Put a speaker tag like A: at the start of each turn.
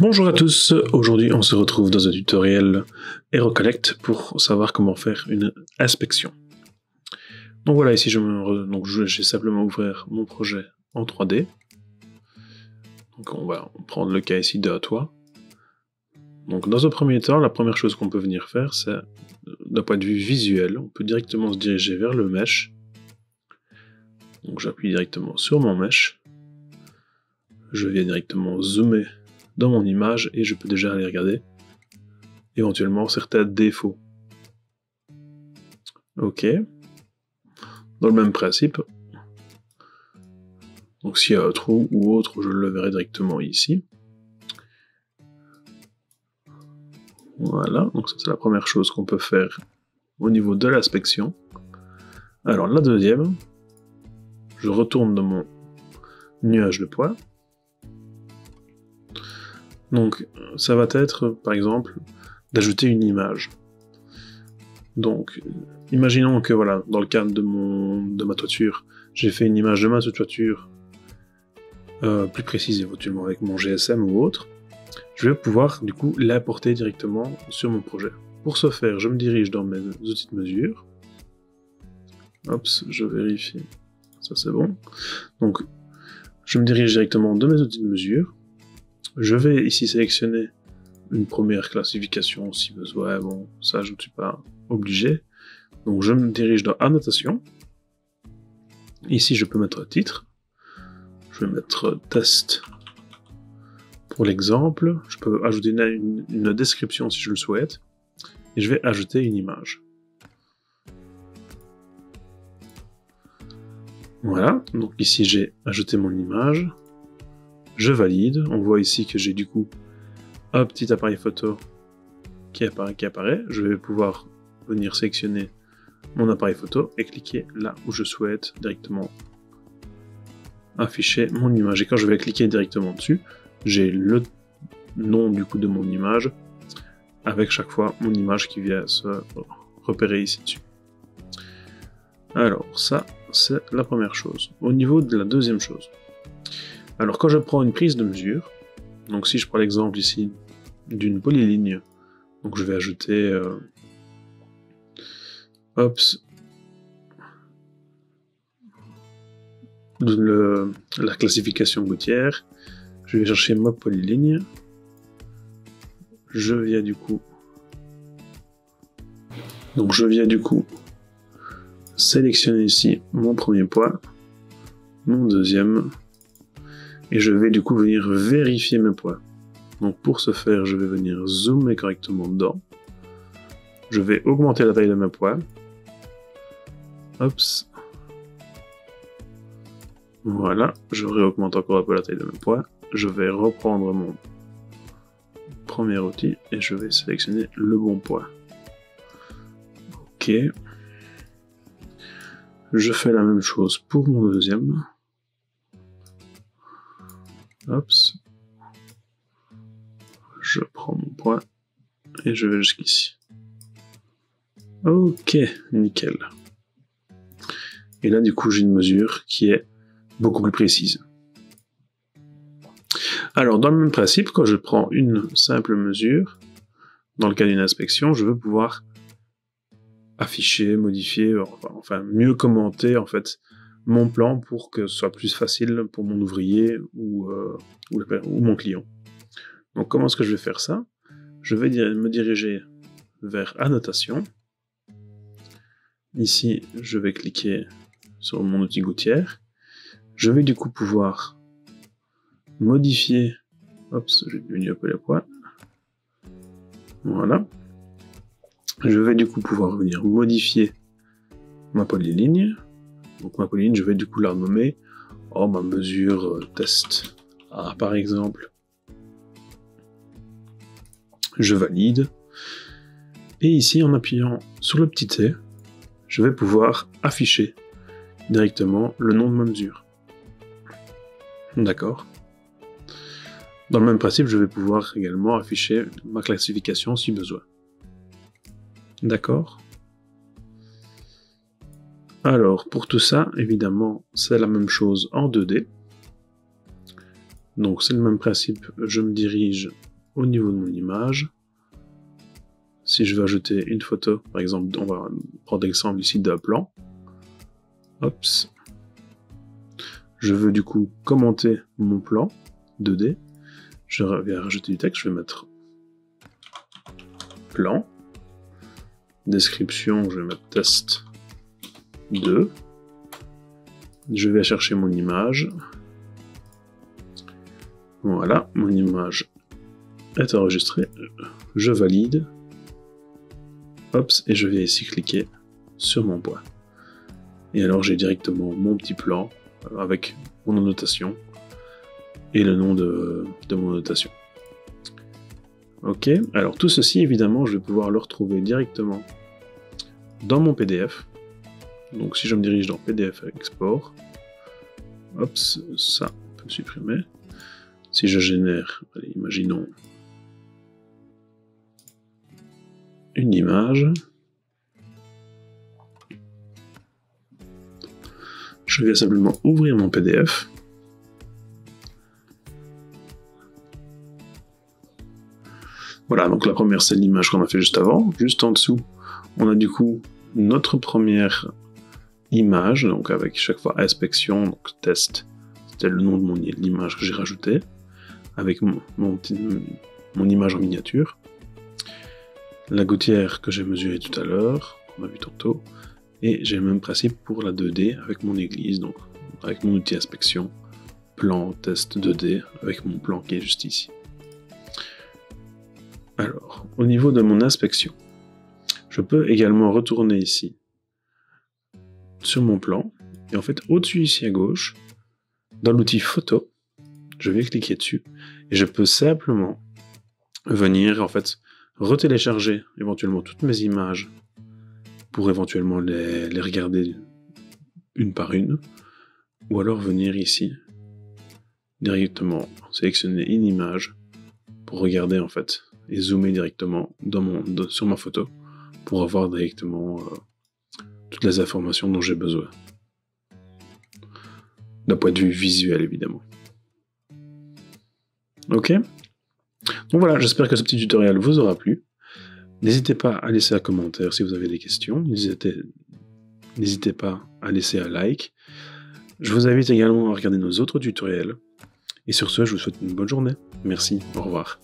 A: Bonjour à tous, aujourd'hui on se retrouve dans un tutoriel HeroCollect pour savoir comment faire une inspection. Donc voilà, ici j'ai simplement ouvert mon projet en 3D. Donc on va prendre le cas ici d'un toit. Donc dans un premier temps, la première chose qu'on peut venir faire, c'est d'un point de vue visuel, on peut directement se diriger vers le mesh. Donc j'appuie directement sur mon mesh. Je viens directement zoomer dans mon image et je peux déjà aller regarder éventuellement certains défauts. Ok. Dans le même principe, donc s'il y a un trou ou autre, je le verrai directement ici. Voilà, donc ça c'est la première chose qu'on peut faire au niveau de l'inspection. Alors la deuxième, je retourne dans mon nuage de poids. Donc ça va être par exemple d'ajouter une image. Donc imaginons que voilà, dans le cadre de ma toiture, j'ai fait une image de ma toiture plus précise éventuellement avec mon GSM ou autre. Je vais pouvoir du coup l'importer directement sur mon projet. Pour ce faire, je me dirige dans mes outils de mesure. Hop, je vérifie. Ça c'est bon. Donc je me dirige directement de mes outils de mesure. Je vais ici sélectionner une première classification si besoin. Bon, ça je ne suis pas obligé. Donc je me dirige dans Annotation. Ici je peux mettre un titre. Je vais mettre test pour l'exemple. Je peux ajouter une description si je le souhaite. Et je vais ajouter une image. Voilà, donc ici j'ai ajouté mon image. Je valide. On voit ici que j'ai du coup un petit appareil photo qui apparaît. Je vais pouvoir venir sélectionner mon appareil photo et cliquer là où je souhaite directement afficher mon image. Et quand je vais cliquer directement dessus, j'ai le nom du coup de mon image avec chaque fois mon image qui vient se repérer ici dessus. Alors ça c'est la première chose. Au niveau de la deuxième chose, alors quand je prends une prise de mesure, donc si je prends l'exemple ici d'une polyligne, donc je vais ajouter la classification Gouttière, je vais chercher ma polyligne, je viens du coup sélectionner ici mon premier point, mon deuxième, et je vais du coup venir vérifier mes points. Donc pour ce faire, je vais venir zoomer correctement dedans. Je vais augmenter la taille de mes points. Hop. Voilà, je réaugmente encore un peu la taille de mes points. Je vais reprendre mon premier outil et je vais sélectionner le bon point. Ok. Je fais la même chose pour mon deuxième. Hop. Je prends mon point et je vais jusqu'ici. Ok, nickel. Et là, du coup, j'ai une mesure qui est beaucoup plus précise. Alors, dans le même principe, quand je prends une simple mesure, dans le cas d'une inspection, je veux pouvoir afficher, modifier, enfin mieux commenter en fait mon plan pour que ce soit plus facile pour mon ouvrier ou mon client. Donc comment est-ce que je vais faire ça? Je vais me diriger vers Annotation. Ici, je vais cliquer sur mon outil Gouttière. Je vais du coup pouvoir modifier. Hop, j'ai diminué un peu les points. Voilà. Je vais du coup pouvoir venir modifier ma polyligne. Donc ma polyligne, je vais du coup la renommer ma mesure test A par exemple. Je valide. Et ici, en appuyant sur le petit T, je vais pouvoir afficher directement le nom de ma mesure. D'accord. Dans le même principe, je vais pouvoir également afficher ma classification si besoin. D'accord. Alors, pour tout ça, évidemment, c'est la même chose en 2D. Donc, c'est le même principe. Je me dirige au niveau de mon image, si je veux ajouter une photo, par exemple, on va prendre l'exemple ici d'un plan. Hop. Je veux du coup commenter mon plan 2D. Je vais rajouter du texte, je vais mettre plan. Description, je vais mettre test 2. Je vais chercher mon image. Voilà, mon image est enregistrée. Je valide. Hop, et je vais ici cliquer sur mon point. Et alors j'ai directement mon petit plan avec mon annotation et le nom de mon annotation. Ok, alors tout ceci évidemment je vais pouvoir le retrouver directement dans mon PDF. Donc si je me dirige dans PDF export, hop, ça on peut le supprimer. Si je génère, allez, imaginons une image, je vais simplement ouvrir mon PDF. Voilà, donc la première c'est l'image qu'on a fait juste avant. Juste en dessous, on a du coup notre première image, donc avec chaque fois inspection, donc test, c'était le nom de l'image que j'ai rajouté, avec mon image en miniature. La gouttière que j'ai mesurée tout à l'heure, qu'on a vu tantôt, et j'ai le même principe pour la 2D avec mon église, donc avec mon outil inspection, plan test 2D, avec mon plan qui est juste ici. Alors, au niveau de mon inspection, je peux également retourner ici sur mon plan, et en fait au-dessus ici à gauche, dans l'outil photo, je vais cliquer dessus, et je peux simplement venir en fait retélécharger éventuellement toutes mes images pour éventuellement les regarder une par une, ou alors venir ici directement sélectionner une image pour regarder en fait et zoomer directement sur ma photo pour avoir directement toutes les informations dont j'ai besoin. D'un point de vue visuel évidemment. Ok ? Donc voilà, j'espère que ce petit tutoriel vous aura plu. N'hésitez pas à laisser un commentaire si vous avez des questions. N'hésitez pas à laisser un like. Je vous invite également à regarder nos autres tutoriels. Et sur ce, je vous souhaite une bonne journée. Merci, au revoir.